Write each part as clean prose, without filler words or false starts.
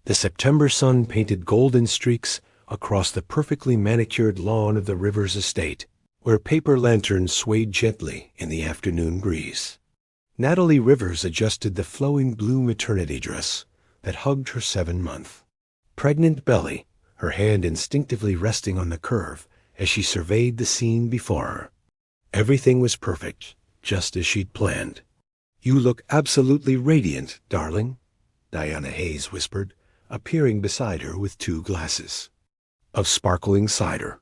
The September sun painted golden streaks across the perfectly manicured lawn of the Rivers estate, where paper lanterns swayed gently in the afternoon breeze. Natalie Rivers adjusted the flowing blue maternity dress that hugged her 7-month pregnant belly, her hand instinctively resting on the curve as she surveyed the scene before her. Everything was perfect, just as she'd planned. "You look absolutely radiant, darling," Diana Hayes whispered, appearing beside her with 2 glasses of sparkling cider.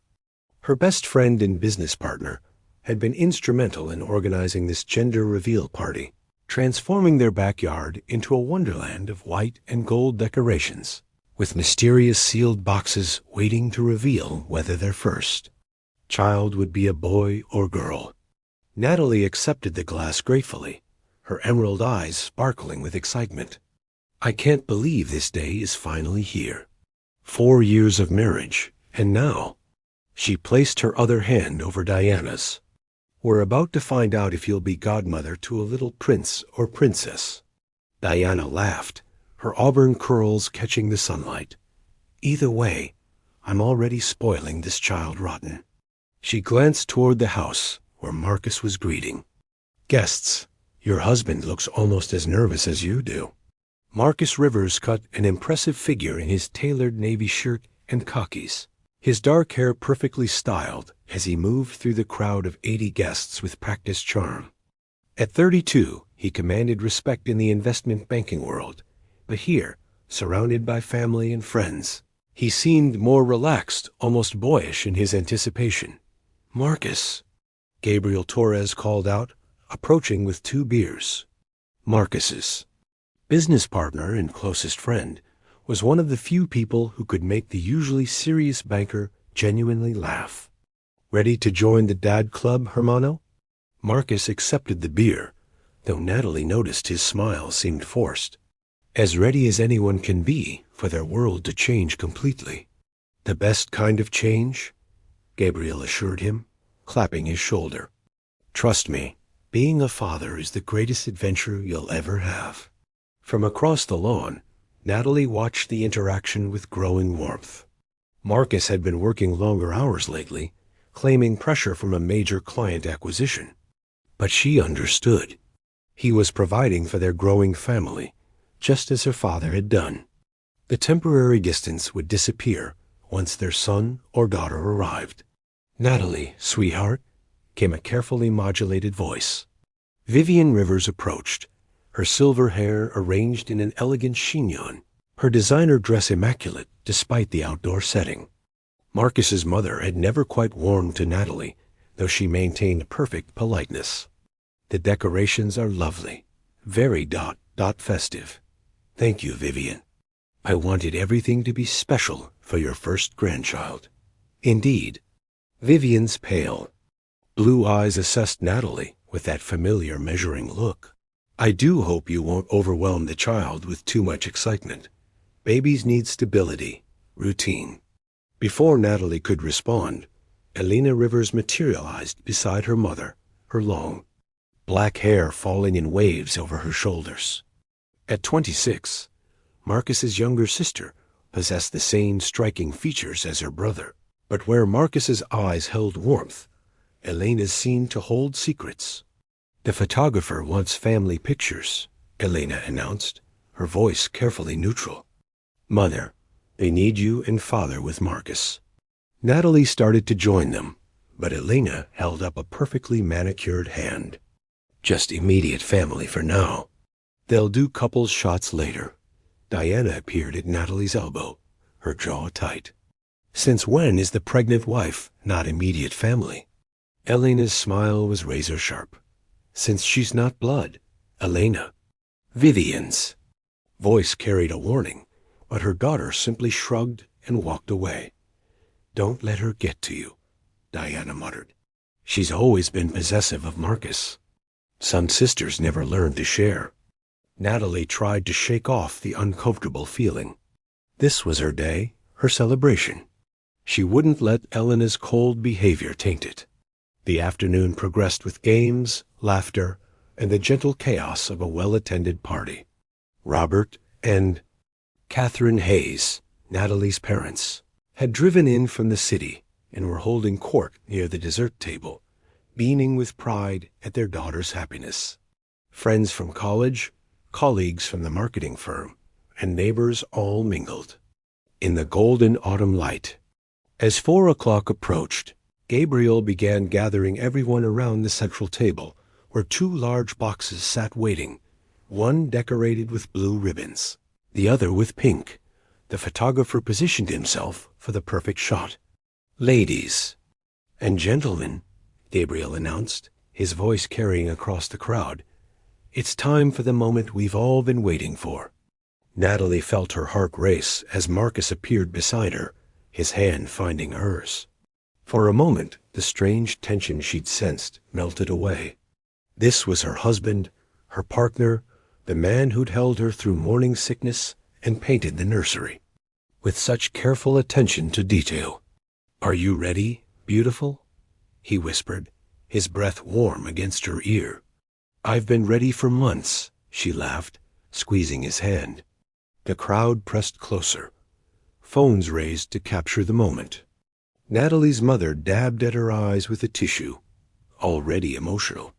Her best friend and business partner had been instrumental in organizing this gender reveal party, transforming their backyard into a wonderland of white and gold decorations, with mysterious sealed boxes waiting to reveal whether their first child would be a boy or girl. Natalie accepted the glass gratefully, her emerald eyes sparkling with excitement. "I can't believe this day is finally here. 4 years of marriage, and now—" She placed her other hand over Diana's. "We're about to find out if you'll be godmother to a little prince or princess." Diana laughed, her auburn curls catching the sunlight. "Either way, I'm already spoiling this child rotten." She glanced toward the house where Marcus was greeting guests. "Your husband looks almost as nervous as you do." Marcus Rivers cut an impressive figure in his tailored navy shirt and khakis, his dark hair perfectly styled as he moved through the crowd of 80 guests with practiced charm. At 32, he commanded respect in the investment banking world, but here, surrounded by family and friends, he seemed more relaxed, almost boyish in his anticipation. "Marcus," Gabriel Torres called out, approaching with 2 beers. Marcus's business partner and closest friend was one of the few people who could make the usually serious banker genuinely laugh. "Ready to join the dad club, hermano?" Marcus accepted the beer, though Natalie noticed his smile seemed forced. "As ready as anyone can be for their world to change completely." "The best kind of change," Gabriel assured him, clapping his shoulder. "Trust me, being a father is the greatest adventure you'll ever have." From across the lawn, Natalie watched the interaction with growing warmth. Marcus had been working longer hours lately, claiming pressure from a major client acquisition. But she understood. He was providing for their growing family, just as her father had done. The temporary distance would disappear once their son or daughter arrived. "Natalie, sweetheart," came a carefully modulated voice. Vivian Rivers approached, her silver hair arranged in an elegant chignon, her designer dress immaculate despite the outdoor setting. Marcus's mother had never quite warmed to Natalie, though she maintained perfect politeness. "The decorations are lovely, very festive. Thank you, Vivian. I wanted everything to be special for your first grandchild." Indeed. Vivian's pale blue eyes assessed Natalie with that familiar measuring look. "I do hope you won't overwhelm the child with too much excitement. Babies need stability, routine." Before Natalie could respond, Elena Rivers materialized beside her mother, her long, black hair falling in waves over her shoulders. At 26, Marcus's younger sister possessed the same striking features as her brother, but where Marcus's eyes held warmth, Elena's seemed to hold secrets. "The photographer wants family pictures," Elena announced, her voice carefully neutral. "Mother, they need you and father with Marcus." Natalie started to join them, but Elena held up a perfectly manicured hand. "Just immediate family for now. They'll do couples shots later." Diana appeared at Natalie's elbow, her jaw tight. "Since when is the pregnant wife not immediate family?" Elena's smile was razor sharp. "Since she's not blood, Elena." Vivian's voice carried a warning, but her daughter simply shrugged and walked away. "Don't let her get to you," Diana muttered. "She's always been possessive of Marcus. Some sisters never learn to share." Natalie tried to shake off the uncomfortable feeling. This was her day, her celebration. She wouldn't let Elena's cold behavior taint it. The afternoon progressed with games, laughter, and the gentle chaos of a well-attended party. Robert and Catherine Hayes, Natalie's parents, had driven in from the city and were holding court near the dessert table, beaming with pride at their daughter's happiness. Friends from college, colleagues from the marketing firm, and neighbors all mingled in the golden autumn light. As 4 o'clock approached, Gabriel began gathering everyone around the central table, where 2 large boxes sat waiting, one decorated with blue ribbons, the other with pink. The photographer positioned himself for the perfect shot. "Ladies and gentlemen," Gabriel announced, his voice carrying across the crowd, "it's time for the moment we've all been waiting for." Natalie felt her heart race as Marcus appeared beside her, his hand finding hers. For a moment, the strange tension she'd sensed melted away. This was her husband, her partner, the man who'd held her through morning sickness and painted the nursery with such careful attention to detail. "Are you ready, beautiful?" he whispered, his breath warm against her ear. "I've been ready for months," she laughed, squeezing his hand. The crowd pressed closer, phones raised to capture the moment. Natalie's mother dabbed at her eyes with a tissue, already emotional.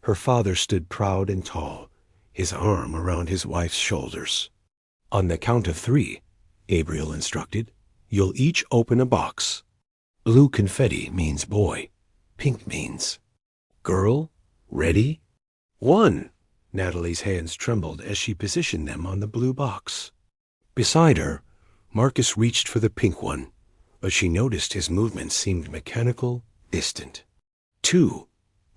Her father stood proud and tall, his arm around his wife's shoulders. "On the count of 3, Gabriel instructed, "you'll each open a box. Blue confetti means boy, pink means girl. Ready? 1. Natalie's hands trembled as she positioned them on the blue box. Beside her, Marcus reached for the pink one, but she noticed his movements seemed mechanical, distant. 2.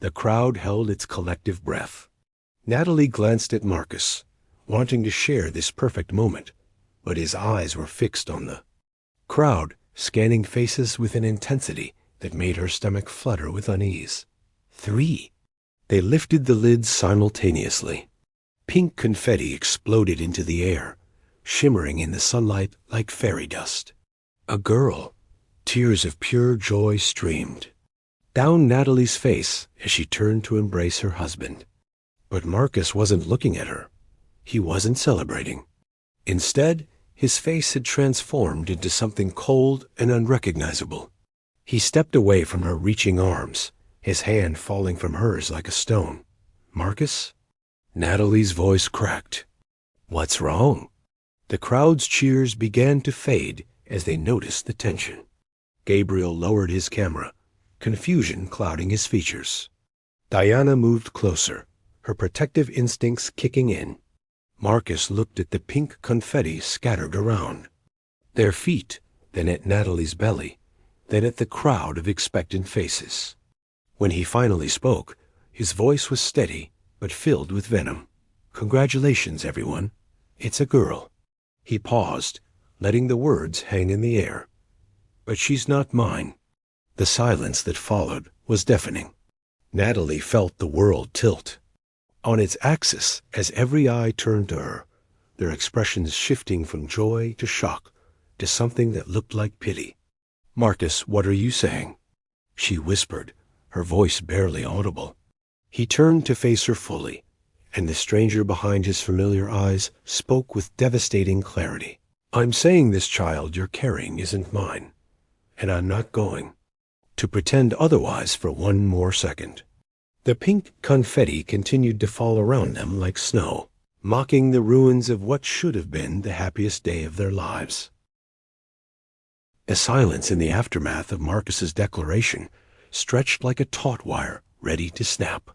The crowd held its collective breath. Natalie glanced at Marcus, wanting to share this perfect moment, but his eyes were fixed on the crowd, scanning faces with an intensity that made her stomach flutter with unease. 3. They lifted the lids simultaneously. Pink confetti exploded into the air, shimmering in the sunlight like fairy dust. A girl. Tears of pure joy streamed down Natalie's face as she turned to embrace her husband. But Marcus wasn't looking at her. He wasn't celebrating. Instead, his face had transformed into something cold and unrecognizable. He stepped away from her reaching arms, his hand falling from hers like a stone. "Marcus?" Natalie's voice cracked. "What's wrong?" The crowd's cheers began to fade as they noticed the tension. Gabriel lowered his camera, confusion clouding his features. Diana moved closer, her protective instincts kicking in. Marcus looked at the pink confetti scattered around. Their feet, then at Natalie's belly, then at the crowd of expectant faces. When he finally spoke, his voice was steady but filled with venom. "Congratulations, everyone. It's a girl." He paused, letting the words hang in the air. "But she's not mine." The silence that followed was deafening. Natalie felt the world tilt on its axis as every eye turned to her, their expressions shifting from joy to shock to something that looked like pity. "Marcus, what are you saying?" she whispered, her voice barely audible. He turned to face her fully, and the stranger behind his familiar eyes spoke with devastating clarity. "I'm saying this child you're carrying isn't mine, and I'm not going to pretend otherwise for one more second." The pink confetti continued to fall around them like snow, mocking the ruins of what should have been the happiest day of their lives. A silence in the aftermath of Marcus's declaration stretched like a taut wire, ready to snap.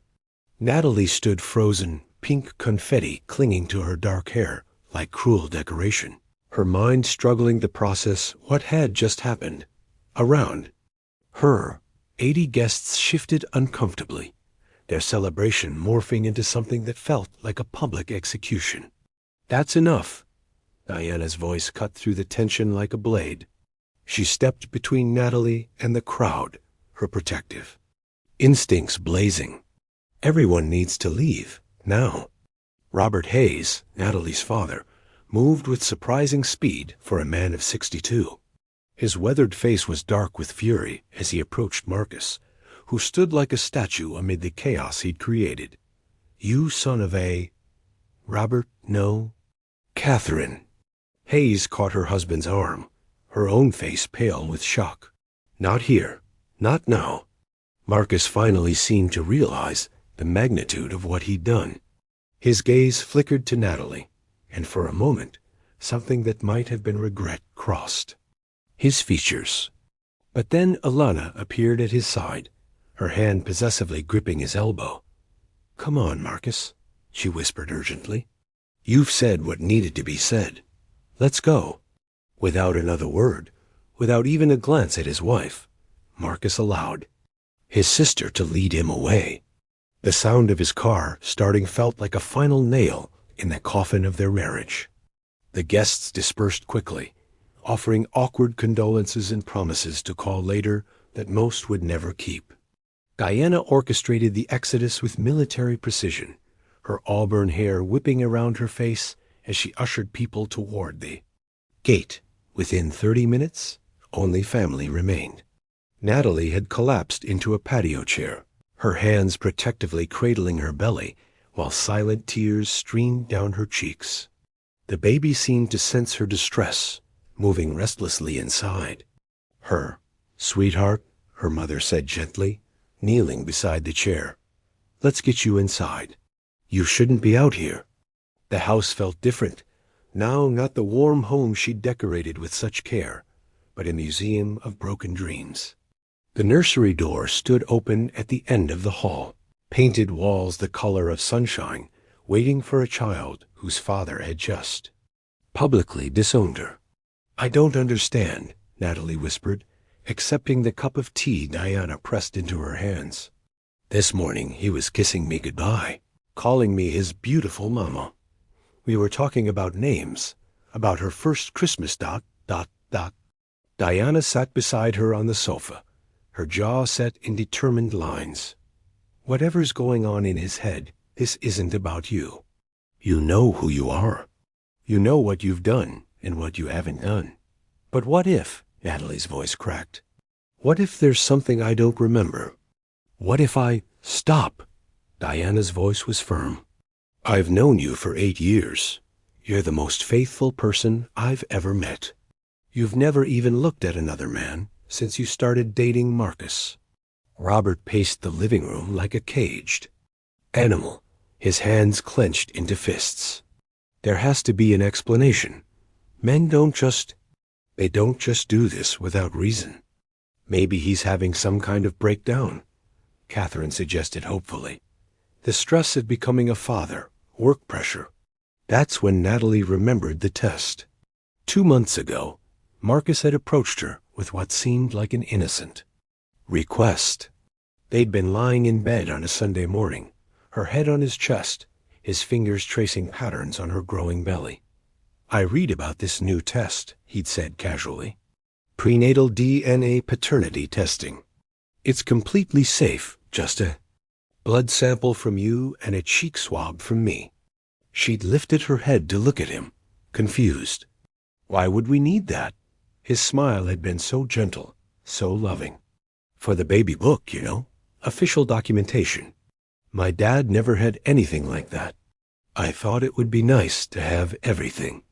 Natalie stood frozen, pink confetti clinging to her dark hair like cruel decoration, her mind struggling to process what had just happened. Around her, 80 guests shifted uncomfortably, their celebration morphing into something that felt like a public execution. "That's enough." Diana's voice cut through the tension like a blade. She stepped between Natalie and the crowd, her protective instincts blazing. "Everyone needs to leave, now." Robert Hayes, Natalie's father, moved with surprising speed for a man of 62. His weathered face was dark with fury as he approached Marcus, who stood like a statue amid the chaos he'd created. "You son of a—" "Robert, no." "Catherine." Hayes caught her husband's arm, her own face pale with shock. Not here. Not now. Marcus finally seemed to realize the magnitude of what he'd done. His gaze flickered to Natalie, and for a moment, something that might have been regret crossed his features. But then Alana appeared at his side, her hand possessively gripping his elbow. "Come on, Marcus," she whispered urgently. "You've said what needed to be said. Let's go." Without another word, without even a glance at his wife, Marcus allowed his sister to lead him away. The sound of his car starting felt like a final nail in the coffin of their marriage. The guests dispersed quickly, offering awkward condolences and promises to call later that most would never keep. Diana orchestrated the exodus with military precision, her auburn hair whipping around her face as she ushered people toward the gate. Within 30 minutes, only family remained. Natalie had collapsed into a patio chair, her hands protectively cradling her belly, while silent tears streamed down her cheeks. The baby seemed to sense her distress, moving restlessly inside her. "Sweetheart," her mother said gently, kneeling beside the chair. "Let's get you inside. You shouldn't be out here." The house felt different. Now not the warm home she'd decorated with such care, but a museum of broken dreams. The nursery door stood open at the end of the hall, painted walls the color of sunshine, waiting for a child whose father had just publicly disowned her. "I don't understand," Natalie whispered, accepting the cup of tea Diana pressed into her hands. "This morning he was kissing me goodbye, calling me his beautiful mama. We were talking about names, about her first Christmas ... Diana sat beside her on the sofa, her jaw set in determined lines. "Whatever's going on in his head, this isn't about you. You know who you are. You know what you've done and what you haven't done. But what if," Natalie's voice cracked, "what if there's something I don't remember? What if I—" "Stop!" Diana's voice was firm. "I've known you for 8 years. You're the most faithful person I've ever met. You've never even looked at another man since you started dating Marcus." Robert paced the living room like a caged animal, his hands clenched into fists. "There has to be an explanation. Men don't just do this without reason." "Maybe he's having some kind of breakdown," Catherine suggested hopefully. "The stress of becoming a father, work pressure." That's when Natalie remembered the test. 2 months ago, Marcus had approached her with what seemed like an innocent request. They'd been lying in bed on a Sunday morning, her head on his chest, his fingers tracing patterns on her growing belly. "I read about this new test," he'd said casually. "Prenatal DNA paternity testing. It's completely safe, just a blood sample from you and a cheek swab from me." She'd lifted her head to look at him, confused. Why would we need that? His smile had been so gentle, so loving. "For the baby book, you know, official documentation. My dad never had anything like that. I thought it would be nice to have everything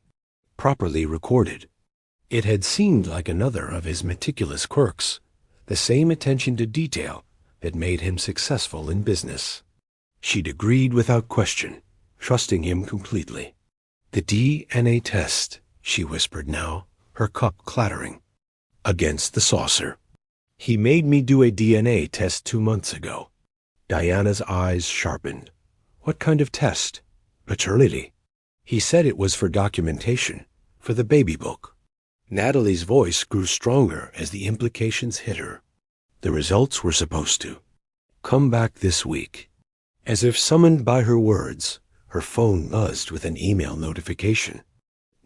properly recorded." It had seemed like another of his meticulous quirks, the same attention to detail that made him successful in business. She'd agreed without question, trusting him completely. "The DNA test," she whispered now, her cup clattering against the saucer. "He made me do a DNA test 2 months ago." Diana's eyes sharpened. "What kind of test?" "Paternity. He said it was for documentation, for the baby book." Natalie's voice grew stronger as the implications hit her. "The results were supposed to come back this week." As if summoned by her words, her phone buzzed with an email notification.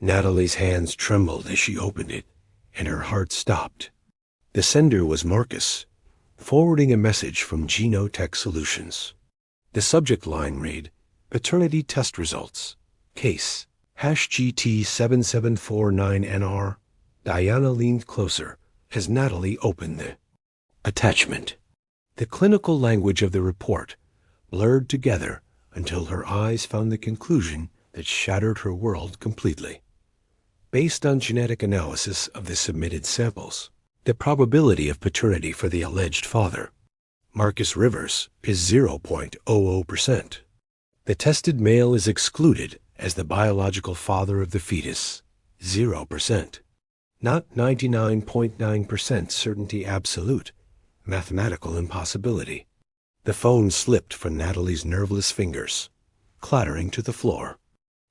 Natalie's hands trembled as she opened it, and her heart stopped. The sender was Marcus, forwarding a message from Genotech Solutions. The subject line read, "Paternity test results. Case #GT7749NR." Diana leaned closer as Natalie opened the attachment. The clinical language of the report blurred together until her eyes found the conclusion that shattered her world completely. Based on genetic analysis of the submitted samples, the probability of paternity for the alleged father, Marcus Rivers, is 0.00%. The tested male is excluded as the biological father of the fetus, 0%. Not 99.9% certainty absolute, mathematical impossibility. The phone slipped from Natalie's nerveless fingers, clattering to the floor.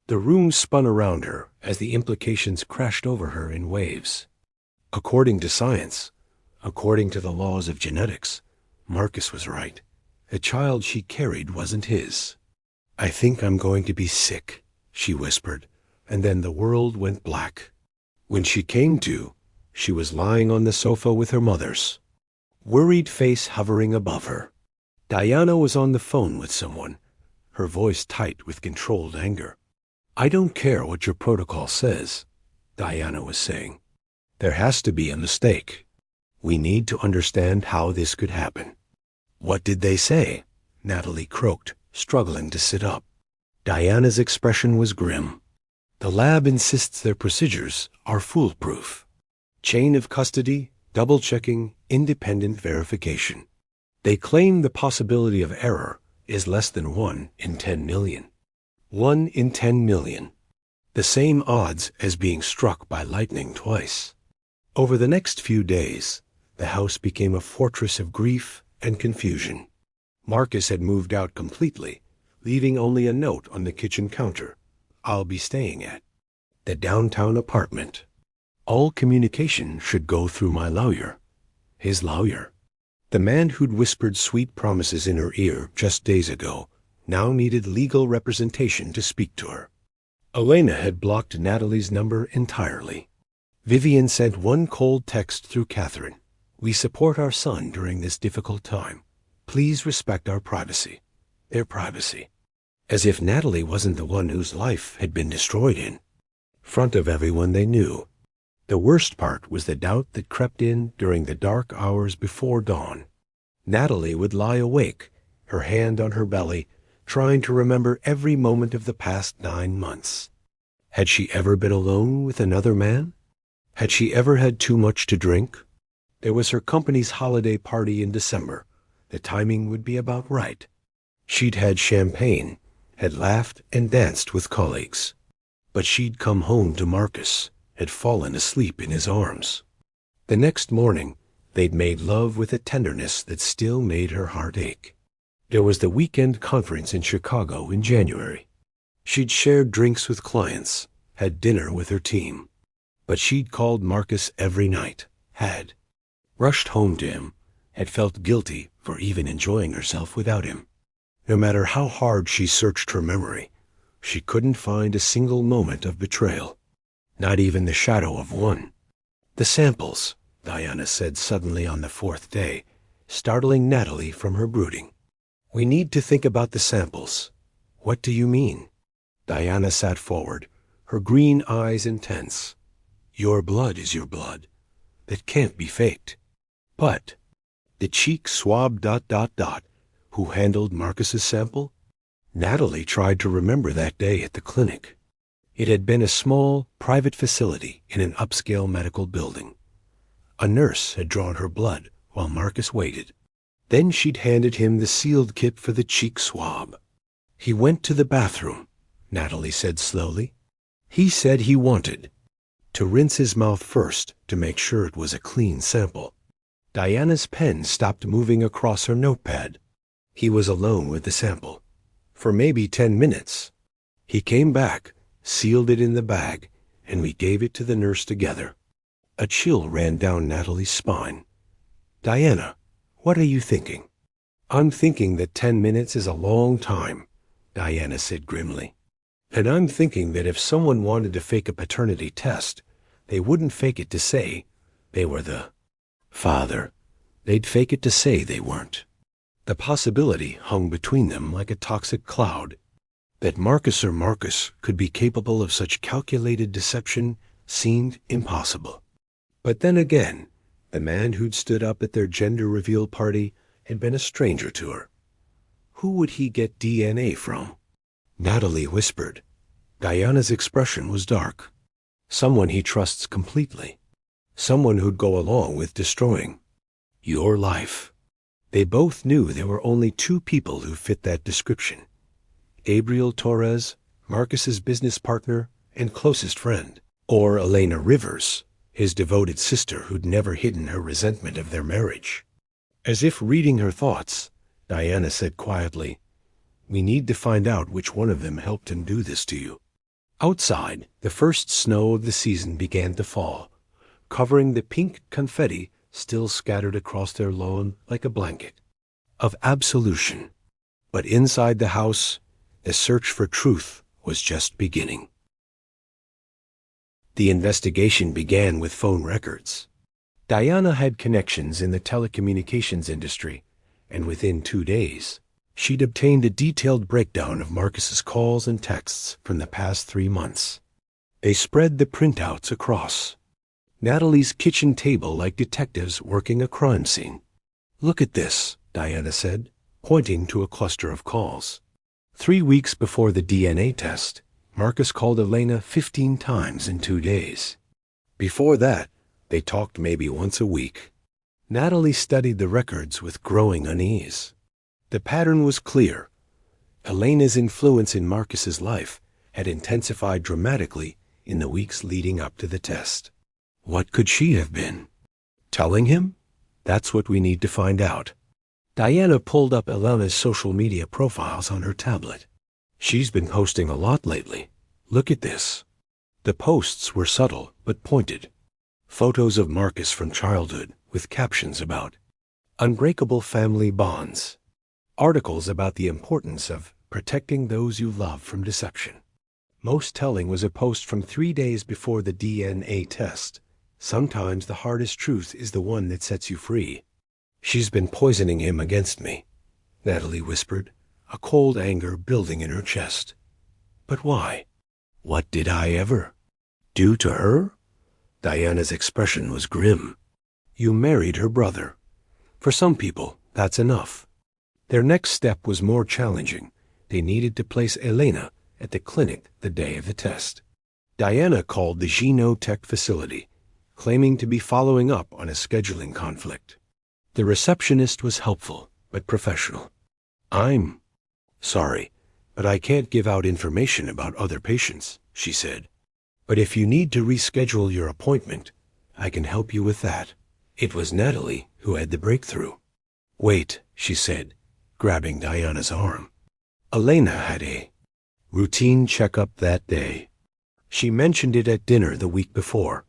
The room spun around her as the implications crashed over her in waves. According to science, according to the laws of genetics, Marcus was right. The child she carried wasn't his. "I think I'm going to be sick," she whispered, and then the world went black. When she came to, she was lying on the sofa with her mother's, worried face hovering above her. Diana was on the phone with someone, her voice tight with controlled anger. "I don't care what your protocol says," Diana was saying. "There has to be a mistake. We need to understand how this could happen." "What did they say?" Natalie croaked, struggling to sit up. Diana's expression was grim. "The lab insists their procedures are foolproof. Chain of custody, double-checking, independent verification. They claim the possibility of error is less than 1 in 10 million. 1 in 10 million. The same odds as being struck by lightning twice." Over the next few days, the house became a fortress of grief and confusion. Marcus had moved out completely, leaving only a note on the kitchen counter. "I'll be staying at the downtown apartment. All communication should go through my lawyer." His lawyer. The man who'd whispered sweet promises in her ear just days ago now needed legal representation to speak to her. Elena had blocked Natalie's number entirely. Vivian sent one cold text through Catherine. "We support our son during this difficult time. Please respect our privacy." Their privacy. As if Natalie wasn't the one whose life had been destroyed in front of everyone they knew. The worst part was the doubt that crept in during the dark hours before dawn. Natalie would lie awake, her hand on her belly, trying to remember every moment of the past 9 months. Had she ever been alone with another man? Had she ever had too much to drink? There was her company's holiday party in December. The timing would be about right. She'd had champagne, had laughed and danced with colleagues. But she'd come home to Marcus, had fallen asleep in his arms. The next morning, they'd made love with a tenderness that still made her heart ache. There was the weekend conference in Chicago in January. She'd shared drinks with clients, had dinner with her team. But she'd called Marcus every night, had rushed home to him, had felt guilty for even enjoying herself without him. No matter how hard she searched her memory, she couldn't find a single moment of betrayal, not even the shadow of one. "The samples," Diana said suddenly on the 4th day, startling Natalie from her brooding. "We need to think about the samples." "What do you mean?" Diana sat forward, her green eyes intense. "Your blood is your blood. That can't be faked." "But the cheek swab ... who handled Marcus's sample?" Natalie tried to remember that day at the clinic. It had been a small, private facility in an upscale medical building. A nurse had drawn her blood while Marcus waited. Then she'd handed him the sealed kit for the cheek swab. "He went to the bathroom," Natalie said slowly. "He said he wanted to rinse his mouth first to make sure it was a clean sample." Diana's pen stopped moving across her notepad. "He was alone with the sample for maybe 10 minutes. He came back, sealed it in the bag, and we gave it to the nurse together." A chill ran down Natalie's spine. "Diana, what are you thinking?" "I'm thinking that 10 minutes is a long time," Diana said grimly. "And I'm thinking that if someone wanted to fake a paternity test, they wouldn't fake it to say they were the father. They'd fake it to say they weren't." The possibility hung between them like a toxic cloud. That Marcus could be capable of such calculated deception seemed impossible. But then again, the man who'd stood up at their gender reveal party had been a stranger to her. Who would he get DNA from? Natalie whispered. Diana's expression was dark. Someone he trusts completely. Someone who'd go along with destroying your life. They both knew there were only two people who fit that description. Gabriel Torres, Marcus's business partner and closest friend, or Elena Rivers, his devoted sister who'd never hidden her resentment of their marriage. As if reading her thoughts, Diana said quietly, "We need to find out which one of them helped him do this to you." Outside, the first snow of the season began to fall, covering the pink confetti still scattered across their lawn like a blanket of absolution. But inside the house, the search for truth was just beginning. The investigation began with phone records. Diana had connections in the telecommunications industry, and within 2 days, she'd obtained a detailed breakdown of Marcus's calls and texts from the past 3 months. They spread the printouts across Natalie's kitchen table like detectives working a crime scene. "Look at this," Diana said, pointing to a cluster of calls. 3 weeks before the DNA test, Marcus called Elena 15 times in 2 days. Before that, they talked maybe once a week. Natalie studied the records with growing unease. The pattern was clear. Elena's influence in Marcus's life had intensified dramatically in the weeks leading up to the test. What could she have been? Telling him? That's what we need to find out. Diana pulled up Elena's social media profiles on her tablet. "She's been posting a lot lately. Look at this." The posts were subtle but pointed. Photos of Marcus from childhood with captions about unbreakable family bonds. Articles about the importance of protecting those you love from deception. Most telling was a post from 3 days before the DNA test. "Sometimes the hardest truth is the one that sets you free." "She's been poisoning him against me," Natalie whispered, a cold anger building in her chest. "But why? What did I ever do to her?" Diana's expression was grim. "You married her brother. For some people, that's enough." Their next step was more challenging. They needed to place Elena at the clinic the day of the test. Diana called the Genotech facility, claiming to be following up on a scheduling conflict. The receptionist was helpful, but professional. "I'm sorry, but I can't give out information about other patients," she said. "But if you need to reschedule your appointment, I can help you with that." It was Natalie who had the breakthrough. "Wait," she said, grabbing Diana's arm. Elena had a routine checkup that day. She mentioned it at dinner the week before,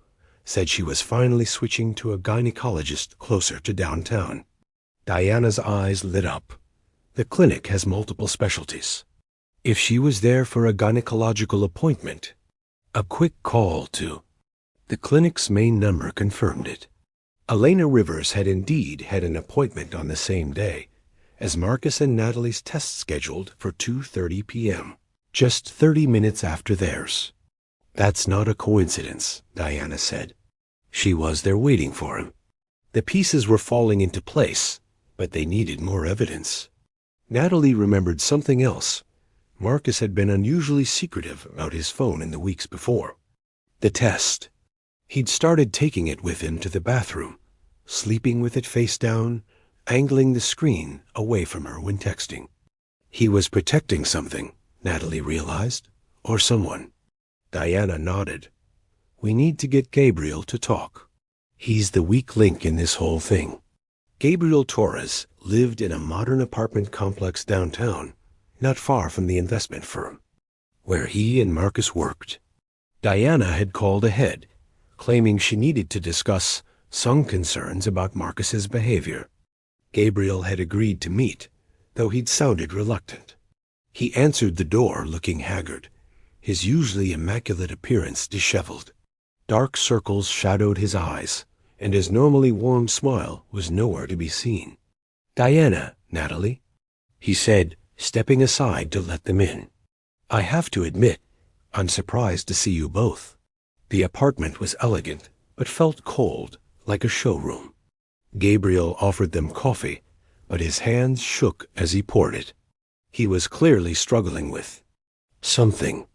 said she was finally switching to a gynecologist closer to downtown. Diana's eyes lit up. The clinic has multiple specialties. If she was there for a gynecological appointment, a quick call to the clinic's main number confirmed it. Elena Rivers had indeed had an appointment on the same day as Marcus and Natalie's test scheduled for 2:30 p.m., just 30 minutes after theirs. "That's not a coincidence," Diana said. She was there waiting for him. The pieces were falling into place, but they needed more evidence. Natalie remembered something else. Marcus had been unusually secretive about his phone in the weeks before. The test. He'd started taking it with him to the bathroom, sleeping with it face down, angling the screen away from her when texting. He was protecting something, Natalie realized, or someone. Diana nodded. "We need to get Gabriel to talk. He's the weak link in this whole thing." Gabriel Torres lived in a modern apartment complex downtown, not far from the investment firm, where he and Marcus worked. Diana had called ahead, claiming she needed to discuss some concerns about Marcus's behavior. Gabriel had agreed to meet, though he'd sounded reluctant. He answered the door looking haggard, his usually immaculate appearance disheveled. Dark circles shadowed his eyes, and his normally warm smile was nowhere to be seen. "Diana, Natalie," he said, stepping aside to let them in. "I have to admit, I'm surprised to see you both." The apartment was elegant, but felt cold, like a showroom. Gabriel offered them coffee, but his hands shook as he poured it. He was clearly struggling with something.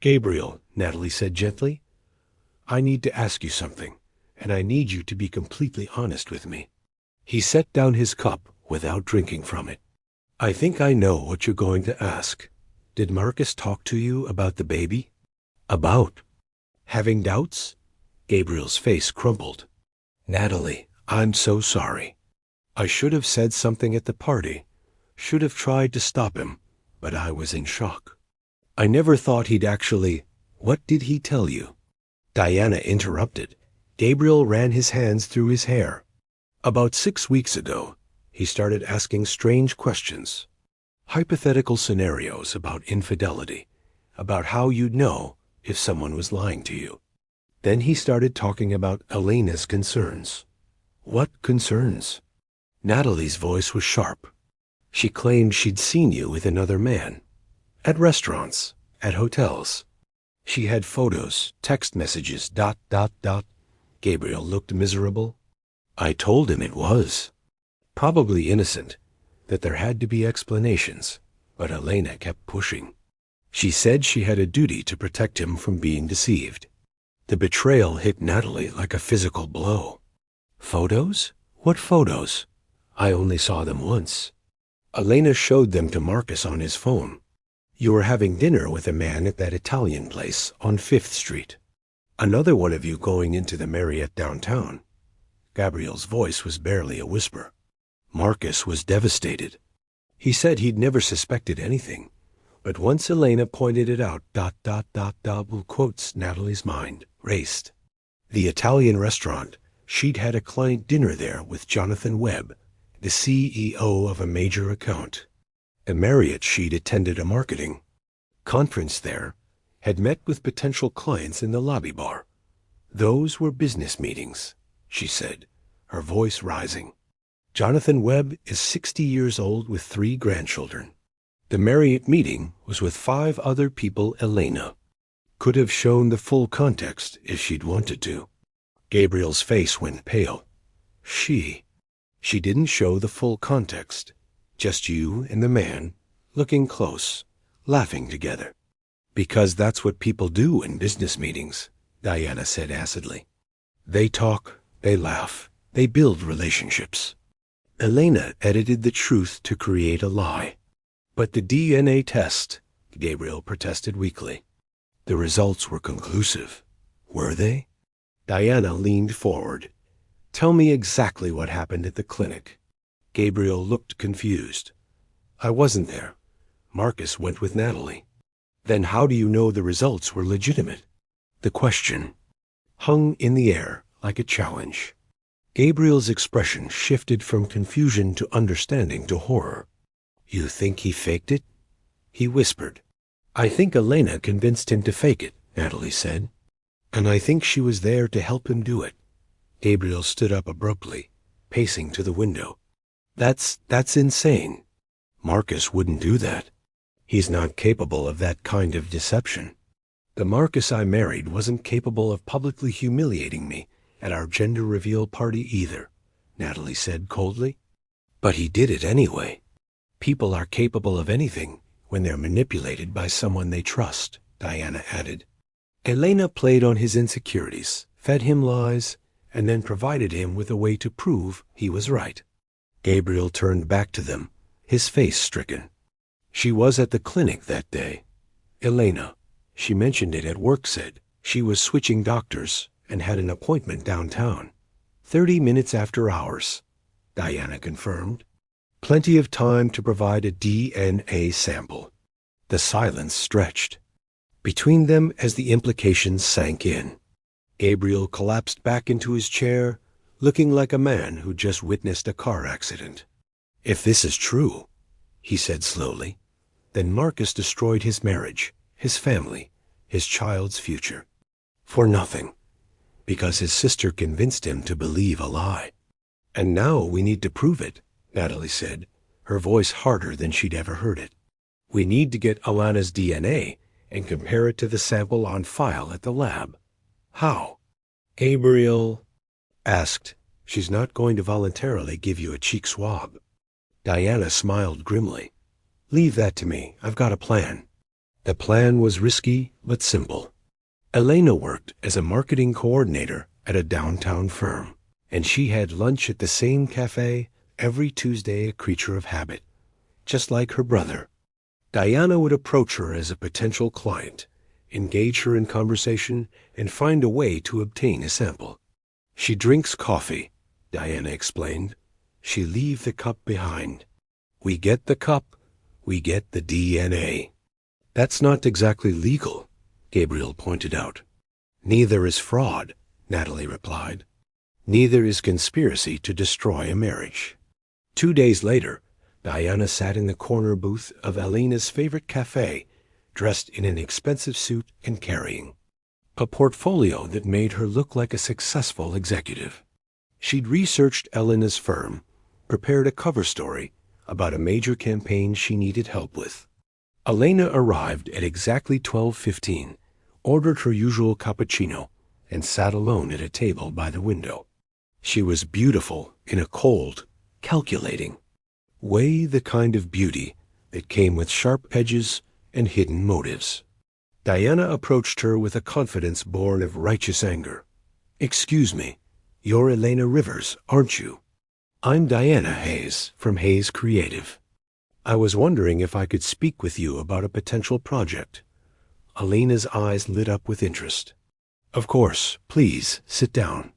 "Gabriel," Natalie said gently, I need to ask you something, and I need you to be completely honest with me." He set down his cup without drinking from it. "I think I know what you're going to ask. Did Marcus talk to you about the baby?" "About?" "Having doubts?" Gabriel's face crumpled. "Natalie, I'm so sorry. I should have said something at the party, should have tried to stop him, but I was in shock. I never thought he'd actually—" "What did he tell you?" Diana interrupted. Gabriel ran his hands through his hair. "About 6 weeks ago, he started asking strange questions. Hypothetical scenarios about infidelity, about how you'd know if someone was lying to you. Then he started talking about Elena's concerns." "What concerns?" Natalie's voice was sharp. "She claimed she'd seen you with another man. At restaurants, at hotels. She had photos, text messages, ... Gabriel looked miserable. "I told him it was. Probably innocent, that there had to be explanations, but Elena kept pushing. She said she had a duty to protect him from being deceived. The betrayal hit Natalie like a physical blow." "Photos? What photos?" "I only saw them once. Elena showed them to Marcus on his phone. You were having dinner with a man at that Italian place on 5th Street. Another one of you going into the Marriott downtown." Gabriel's voice was barely a whisper. Marcus was devastated. He said he'd never suspected anything, but once Elena pointed it out, ... quotes Natalie's mind raced. The Italian restaurant, she'd had a client dinner there with Jonathan Webb, the CEO of a major account. A Marriott she'd attended a marketing conference there, had met with potential clients in the lobby bar. Those were business meetings, she said, her voice rising. Jonathan Webb is 60 years old with 3 grandchildren. The Marriott meeting was with 5 other people Elena could have shown the full context if she'd wanted to. Gabriel's face went pale. She didn't show the full context. Just you and the man, looking close, laughing together. "Because that's what people do in business meetings," Diana said acidly. "They talk, they laugh, they build relationships." Elena edited the truth to create a lie. "But the DNA test," Gabriel protested weakly. "The results were conclusive. Were they?" Diana leaned forward. "Tell me exactly what happened at the clinic." Gabriel looked confused. "I wasn't there. Marcus went with Natalie." "Then how do you know the results were legitimate?" The question hung in the air like a challenge. Gabriel's expression shifted from confusion to understanding to horror. "You think he faked it?" He whispered. "I think Elena convinced him to fake it," Natalie said. "And I think she was there to help him do it." Gabriel stood up abruptly, pacing to the window. That's insane. Marcus wouldn't do that. He's not capable of that kind of deception. The Marcus I married wasn't capable of publicly humiliating me at our gender reveal party either," Natalie said coldly. "But he did it anyway. People are capable of anything when they're manipulated by someone they trust," Diana added. "Elena played on his insecurities, fed him lies, and then provided him with a way to prove he was right." Gabriel turned back to them, his face stricken. "She was at the clinic that day. Elena, she mentioned it at work, said she was switching doctors and had an appointment downtown. 30 minutes after hours," Diana confirmed. "Plenty of time to provide a DNA sample." The silence stretched between them as the implications sank in. Gabriel collapsed back into his chair, looking like a man who just witnessed a car accident. "If this is true," he said slowly, "then Marcus destroyed his marriage, his family, his child's future. For nothing. Because his sister convinced him to believe a lie. And now we need to prove it," Natalie said, her voice harder than she'd ever heard it. "We need to get Alana's DNA and compare it to the sample on file at the lab." "How?" Gabriel asked. "She's not going to voluntarily give you a cheek swab." Diana smiled grimly. "Leave that to me. I've got a plan." The plan was risky but simple. Elena worked as a marketing coordinator at a downtown firm, and she had lunch at the same cafe every Tuesday, a creature of habit. Just like her brother, Diana would approach her as a potential client, engage her in conversation, and find a way to obtain a sample. She drinks coffee, Diana explained. She leave the cup behind. We get the cup, we get the DNA. That's not exactly legal, Gabriel pointed out. Neither is fraud, Natalie replied. Neither is conspiracy to destroy a marriage. 2 days later, Diana sat in the corner booth of Elena's favorite cafe, dressed in an expensive suit and carrying a portfolio that made her look like a successful executive. She'd researched Elena's firm, prepared a cover story about a major campaign she needed help with. Elena arrived at exactly 12:15, ordered her usual cappuccino, and sat alone at a table by the window. She was beautiful in a cold, calculating way, the kind of beauty that came with sharp edges and hidden motives. Diana approached her with a confidence born of righteous anger. "Excuse me, you're Elena Rivers, aren't you? I'm Diana Hayes from Hayes Creative. I was wondering if I could speak with you about a potential project." Elena's eyes lit up with interest. "Of course, please sit down."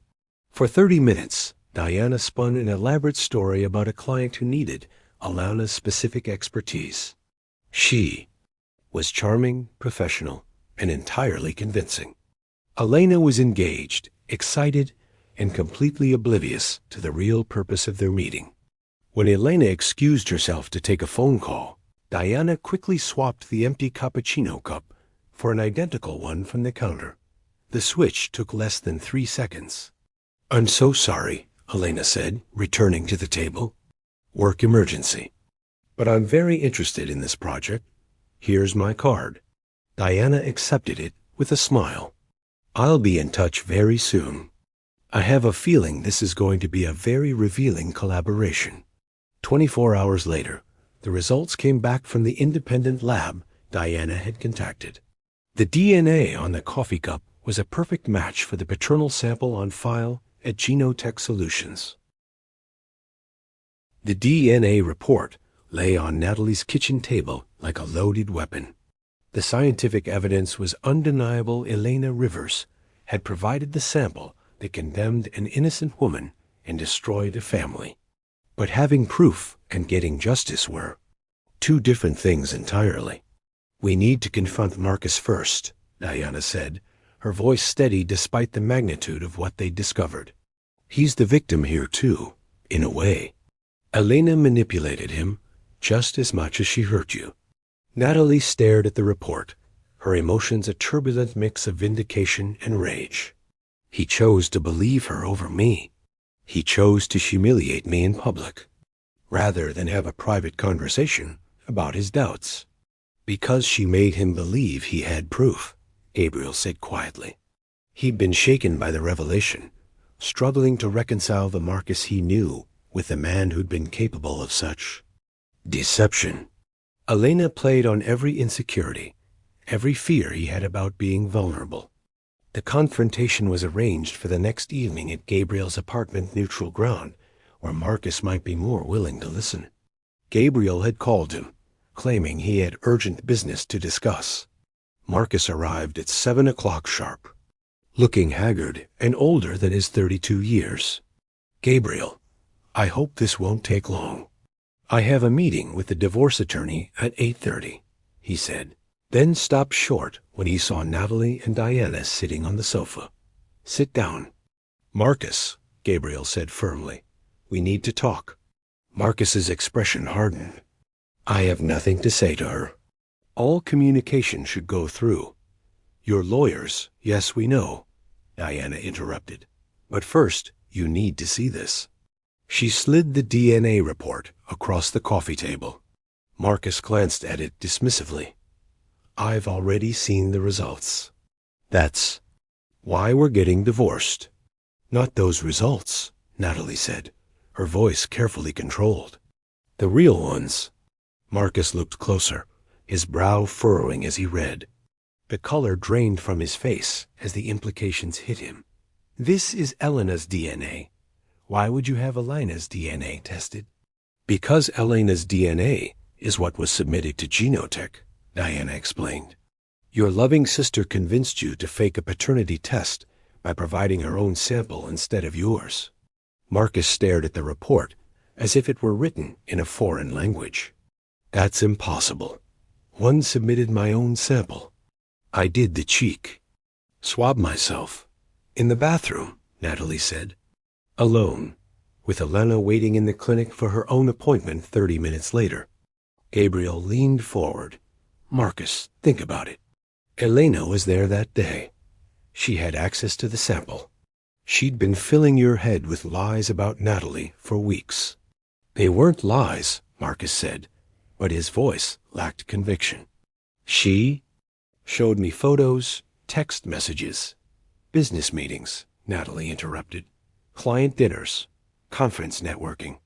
For 30 minutes, Diana spun an elaborate story about a client who needed Elena's specific expertise. She was charming, professional, and entirely convincing. Elena was engaged, excited, and completely oblivious to the real purpose of their meeting. When Elena excused herself to take a phone call, Diana quickly swapped the empty cappuccino cup for an identical one from the counter. The switch took less than 3 seconds. "I'm so sorry," Elena said, returning to the table. "Work emergency. But I'm very interested in this project. Here's my card." Diana accepted it with a smile. "I'll be in touch very soon. I have a feeling this is going to be a very revealing collaboration." 24 hours later, the results came back from the independent lab Diana had contacted. The DNA on the coffee cup was a perfect match for the paternal sample on file at Genotech Solutions. The DNA report lay on Natalie's kitchen table like a loaded weapon. The scientific evidence was undeniable. Elena Rivers had provided the sample that condemned an innocent woman and destroyed a family. But having proof and getting justice were two different things entirely. "We need to confront Marcus first," Diana said, her voice steady despite the magnitude of what they'd discovered. "He's the victim here too, in a way. Elena manipulated him just as much as she hurt you." Natalie stared at the report, her emotions a turbulent mix of vindication and rage. "He chose to believe her over me. He chose to humiliate me in public, rather than have a private conversation about his doubts." "Because she made him believe he had proof," Gabriel said quietly. He'd been shaken by the revelation, struggling to reconcile the Marcus he knew with the man who'd been capable of such deception. Elena played on every insecurity, every fear he had about being vulnerable. The confrontation was arranged for the next evening at Gabriel's apartment, neutral ground, where Marcus might be more willing to listen. Gabriel had called him, claiming he had urgent business to discuss. Marcus arrived at 7 o'clock sharp, looking haggard and older than his 32 years. "Gabriel, I hope this won't take long. I have a meeting with the divorce attorney at 8:30, he said, then stopped short when he saw Natalie and Diana sitting on the sofa. "Sit down." "Marcus," Gabriel said firmly, "we need to talk." Marcus's expression hardened. "I have nothing to say to her. All communication should go through." "Your lawyers, yes, we know," Diana interrupted. "But first, you need to see this." She slid the DNA report across the coffee table. Marcus glanced at it dismissively. "I've already seen the results. That's why we're getting divorced." "Not those results," Natalie said, her voice carefully controlled. "The real ones." Marcus looked closer, his brow furrowing as he read. The color drained from his face as the implications hit him. This is Elena's DNA. Why would you have Elena's DNA tested? Because Elena's DNA is what was submitted to Genotech, Diana explained. Your loving sister convinced you to fake a paternity test by providing her own sample instead of yours. Marcus stared at the report as if it were written in a foreign language. That's impossible. One submitted my own sample. I did the cheek. Swab myself. In the bathroom, Natalie said. Alone, with Elena waiting in the clinic for her own appointment 30 minutes later. Gabriel leaned forward. Marcus, think about it. Elena was there that day. She had access to the sample. She'd been filling your head with lies about Natalie for weeks. They weren't lies, Marcus said, but his voice lacked conviction. She showed me photos, text messages, business meetings, Natalie interrupted, client dinners, conference networking.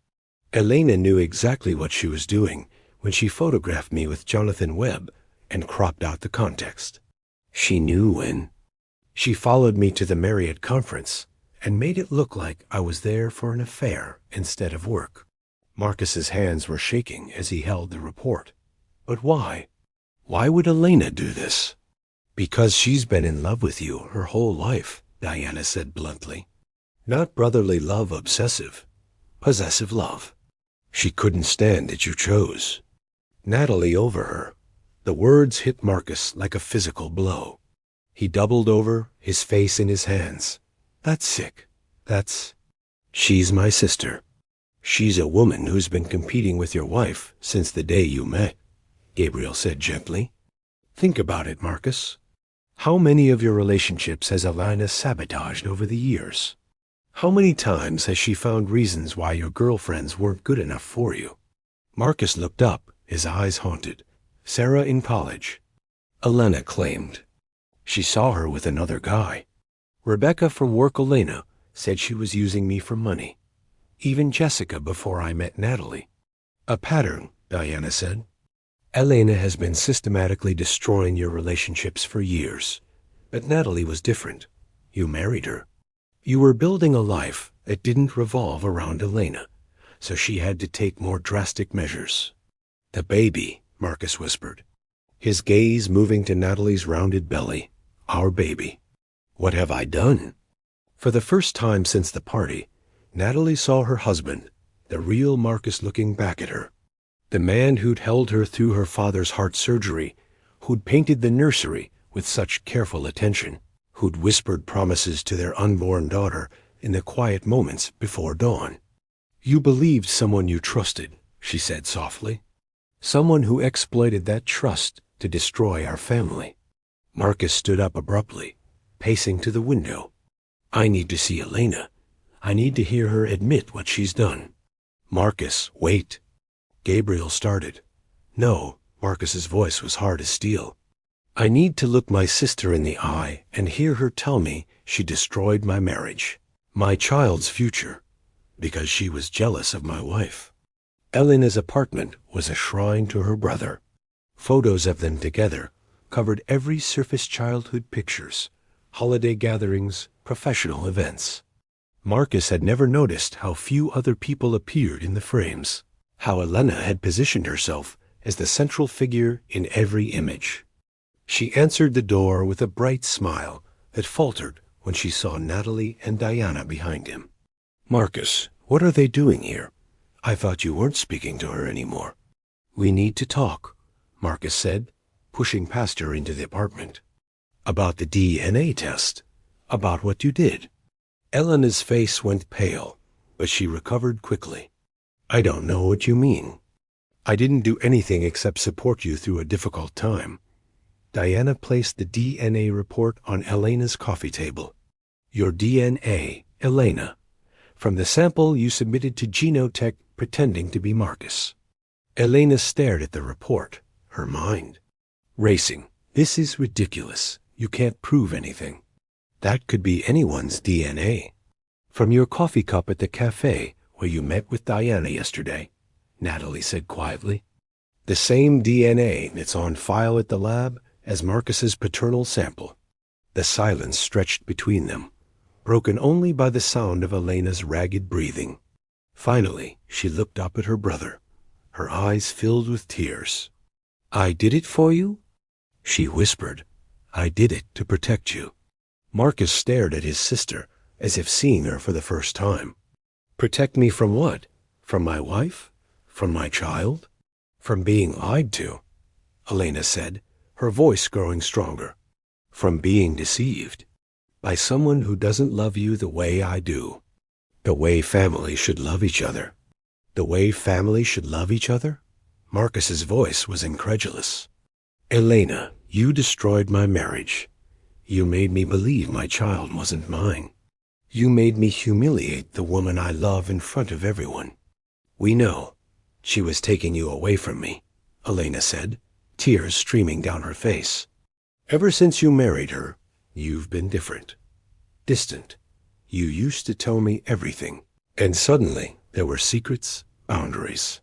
Elena knew exactly what she was doing when she photographed me with Jonathan Webb and cropped out the context. She knew when. She followed me to the Marriott conference and made it look like I was there for an affair instead of work. Marcus's hands were shaking as he held the report. But why? Why would Elena do this? Because she's been in love with you her whole life, Diana said bluntly. Not brotherly love obsessive, possessive love. She couldn't stand that you chose. Natalie over her. The words hit Marcus like a physical blow. He doubled over, his face in his hands. That's sick. She's my sister. She's a woman who's been competing with your wife since the day you met, Gabriel said gently. Think about it, Marcus. How many of your relationships has Elena sabotaged over the years? How many times has she found reasons why your girlfriends weren't good enough for you? Marcus looked up, his eyes haunted. Sarah in college. Elena claimed. She saw her with another guy. Rebecca from work Elena said she was using me for money. Even Jessica before I met Natalie. A pattern, Diana said. Elena has been systematically destroying your relationships for years. But Natalie was different. You married her. You were building a life that didn't revolve around Elena, so she had to take more drastic measures. The baby, Marcus whispered, his gaze moving to Natalie's rounded belly. Our baby. What have I done? For the first time since the party, Natalie saw her husband, the real Marcus, looking back at her. The man who'd held her through her father's heart surgery, who'd painted the nursery with such careful attention, who'd whispered promises to their unborn daughter in the quiet moments before dawn. You believed someone you trusted, she said softly. Someone who exploited that trust to destroy our family. Marcus stood up abruptly, pacing to the window. I need to see Elena. I need to hear her admit what she's done. Marcus, wait. Gabriel started. No, Marcus's voice was hard as steel. I need to look my sister in the eye and hear her tell me she destroyed my marriage, my child's future, because she was jealous of my wife. Elena's apartment was a shrine to her brother. Photos of them together covered every surface childhood pictures, holiday gatherings, professional events. Marcus had never noticed how few other people appeared in the frames, how Elena had positioned herself as the central figure in every image. She answered the door with a bright smile that faltered when she saw Natalie and Diana behind him. Marcus, what are they doing here? I thought you weren't speaking to her anymore. We need to talk, Marcus said, pushing past her into the apartment. About the DNA test. About what you did. Elena's face went pale, but she recovered quickly. I don't know what you mean. I didn't do anything except support you through a difficult time. Diana placed the DNA report on Elena's coffee table. Your DNA, Elena, from the sample you submitted to Genotech pretending to be Marcus. Elena stared at the report, her mind racing. This is ridiculous. You can't prove anything. That could be anyone's DNA. From your coffee cup at the cafe where you met with Diana yesterday, Natalie said quietly. The same DNA that's on file at the lab as Marcus's paternal sample. The silence stretched between them, broken only by the sound of Elena's ragged breathing. Finally, she looked up at her brother, her eyes filled with tears. "I did it for you?" she whispered. "I did it to protect you." Marcus stared at his sister, as if seeing her for the first time. "Protect me from what? From my wife? From my child? From being lied to?" Elena said, her voice growing stronger. "From being deceived. By someone who doesn't love you the way I do. The way family should love each other." "The way family should love each other?" Marcus's voice was incredulous. "Elena, you destroyed my marriage. You made me believe my child wasn't mine. You made me humiliate the woman I love in front of everyone." "We know. She was taking you away from me," Elena said, tears streaming down her face. "Ever since you married her, you've been different. Distant. You used to tell me everything. And suddenly, there were secrets, boundaries.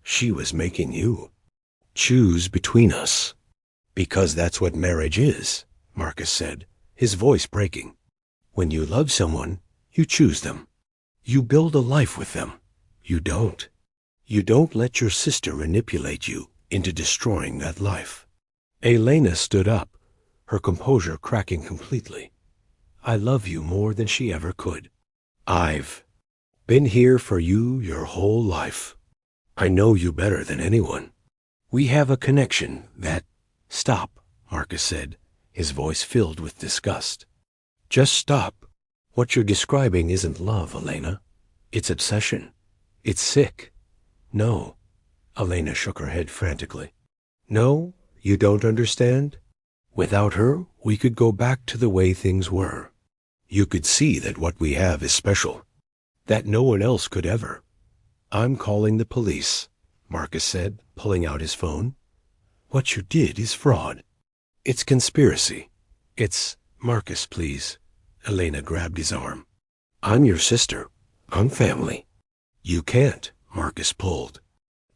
She was making you choose between us." "Because that's what marriage is," Marcus said, his voice breaking. "When you love someone, you choose them. You build a life with them. You don't. You don't let your sister manipulate you into destroying that life." Elena stood up, her composure cracking completely. "I love you more than she ever could. I've been here for you your whole life. I know you better than anyone. We have a connection that—" "Stop," Marcus said, his voice filled with disgust. "Just stop. What you're describing isn't love, Elena. It's obsession. It's sick." "No." Elena shook her head frantically. "No? You don't understand? Without her, we could go back to the way things were. You could see that what we have is special, that no one else could ever." "I'm calling the police," Marcus said, pulling out his phone. "What you did is fraud. It's conspiracy. It's—" "Marcus, please." Elena grabbed his arm. "I'm your sister. I'm family." "You can't," Marcus pulled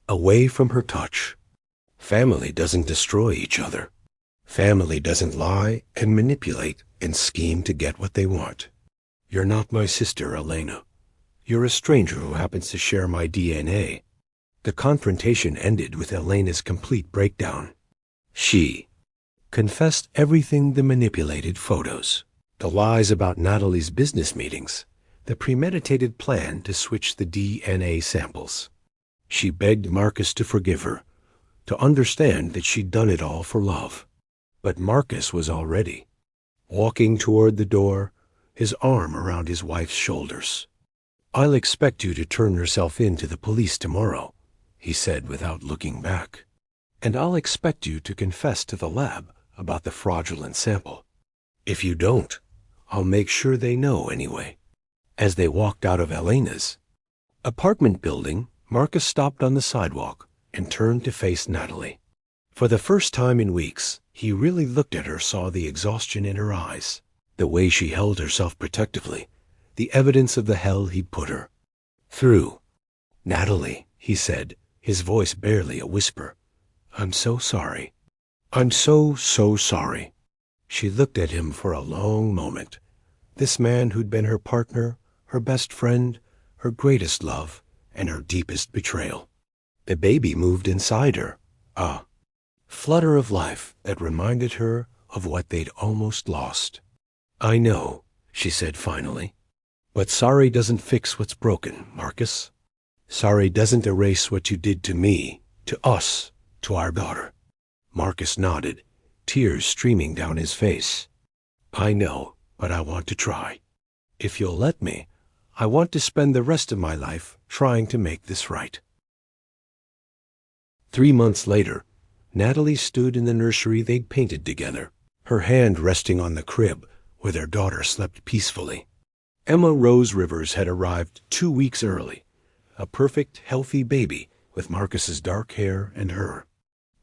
away from her touch. "Family doesn't destroy each other. Family doesn't lie and manipulate and scheme to get what they want. You're not my sister, Elena. You're a stranger who happens to share my DNA." The confrontation ended with Elena's complete breakdown. She confessed everything: the manipulated photos, the lies about Natalie's business meetings, the premeditated plan to switch the DNA samples. She begged Marcus to forgive her, to understand that she'd done it all for love. But Marcus was already walking toward the door, his arm around his wife's shoulders. "I'll expect you to turn yourself in to the police tomorrow," he said without looking back. "And I'll expect you to confess to the lab about the fraudulent sample. If you don't, I'll make sure they know anyway." As they walked out of Elena's apartment building, Marcus stopped on the sidewalk and turned to face Natalie. For the first time in weeks, he really looked at her, saw the exhaustion in her eyes, the way she held herself protectively, the evidence of the hell he'd put her through. "Natalie," he said, his voice barely a whisper, "I'm so sorry. I'm so sorry." She looked at him for a long moment. This man who'd been her partner, her best friend, her greatest love, and her deepest betrayal. The baby moved inside her, a flutter of life that reminded her of what they'd almost lost. "I know," she said finally. "But sorry doesn't fix what's broken, Marcus. Sorry doesn't erase what you did to me, to us, to our daughter." Marcus nodded, tears streaming down his face. "I know, but I want to try. If you'll let me, I want to spend the rest of my life trying to make this right." 3 months later, Natalie stood in the nursery they'd painted together, her hand resting on the crib where their daughter slept peacefully. Emma Rose Rivers had arrived 2 weeks early, a perfect, healthy baby with Marcus's dark hair and her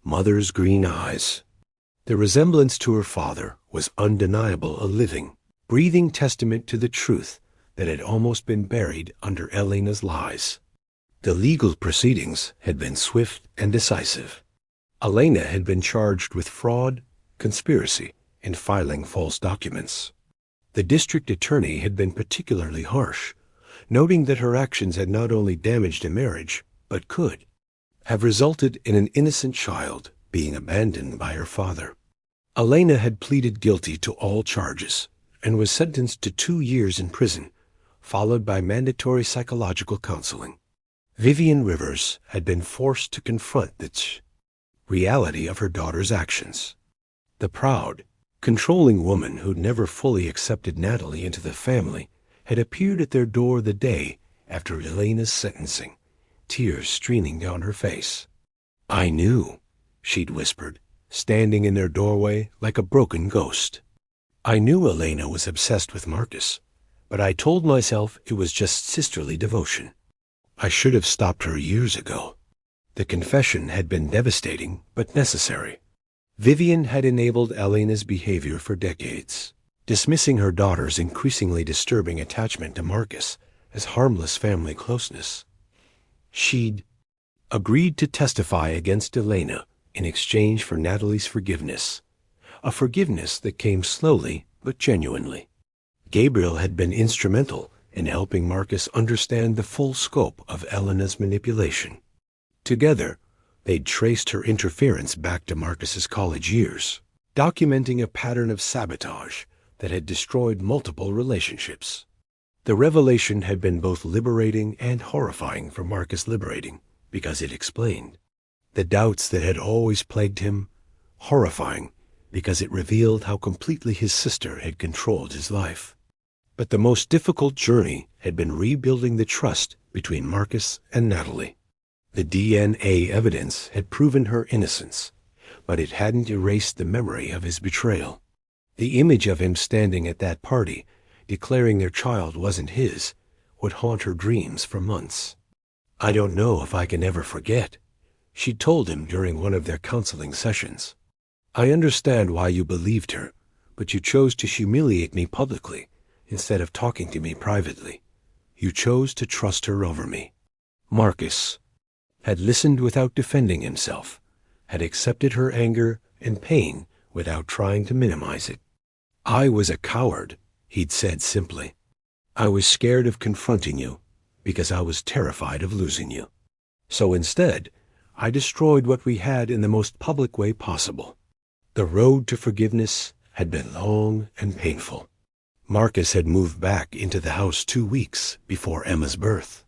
mother's green eyes. The resemblance to her father was undeniable, a living, breathing testament to the truth that had almost been buried under Elena's lies. The legal proceedings had been swift and decisive. Elena had been charged with fraud conspiracy, and filing false documents. The district attorney had been particularly harsh, noting that her actions had not only damaged a marriage, but could have resulted in an innocent child being abandoned by her father. Elena had pleaded guilty to all charges and was sentenced to 2 years in prison, followed by mandatory psychological counseling. Vivian Rivers had been forced to confront the reality of her daughter's actions. The proud, controlling woman who'd never fully accepted Natalie into the family had appeared at their door the day after Elena's sentencing, tears streaming down her face. "I knew," she'd whispered, standing in their doorway like a broken ghost. "I knew Elena was obsessed with Marcus, but I told myself it was just sisterly devotion. I should have stopped her years ago." The confession had been devastating but necessary. Vivian had enabled Elena's behavior for decades, dismissing her daughter's increasingly disturbing attachment to Marcus as harmless family closeness. She'd agreed to testify against Elena in exchange for Natalie's forgiveness, a forgiveness that came slowly but genuinely. Gabriel had been instrumental in helping Marcus understand the full scope of Elena's manipulation. Together, they'd traced her interference back to Marcus's college years, documenting a pattern of sabotage that had destroyed multiple relationships. The revelation had been both liberating and horrifying for Marcus, liberating because it explained the doubts that had always plagued him, horrifying because it revealed how completely his sister had controlled his life. But the most difficult journey had been rebuilding the trust between Marcus and Natalie. The DNA evidence had proven her innocence, but it hadn't erased the memory of his betrayal. The image of him standing at that party, declaring their child wasn't his, would haunt her dreams for months. "I don't know if I can ever forget," she told him during one of their counseling sessions. "I understand why you believed her, but you chose to humiliate me publicly instead of talking to me privately. You chose to trust her over me." Marcus had listened without defending himself, had accepted her anger and pain without trying to minimize it. "I was a coward," he'd said simply. "I was scared of confronting you because I was terrified of losing you. So instead, I destroyed what we had in the most public way possible." The road to forgiveness had been long and painful. Marcus had moved back into the house 2 weeks before Emma's birth.